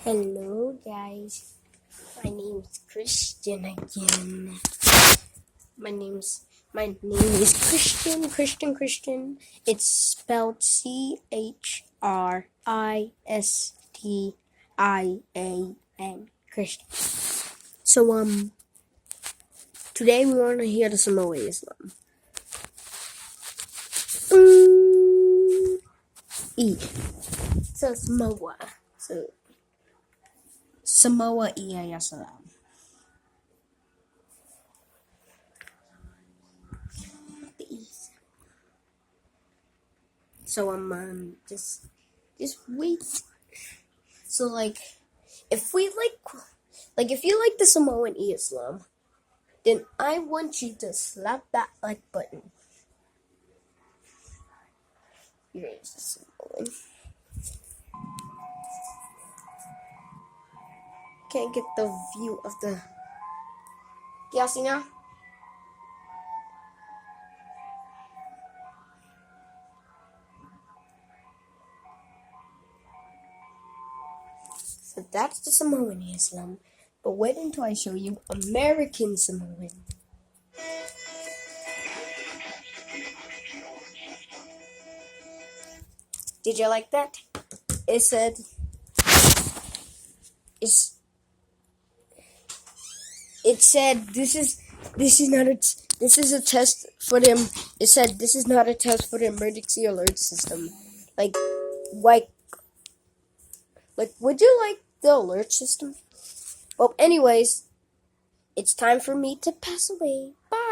Hello guys, my name is Christian again. My name is Christian. It's spelled CHRISTIAN, Christian. So today we want to hear the Samoa Islam. So Samoa. Samoa EAS. So just wait. So if you like the Samoan Islam, then I want you to slap that like button. Here's the Samoan. Can't get the view of the. Can y'all see now? So that's the Samoan Islam. But wait until I show you American Samoan. Did you like that? It said this is a test for them. It said this is not a test for the emergency alert system. Like would you like the alert system? Well, anyways, it's time for me to pass away. Bye.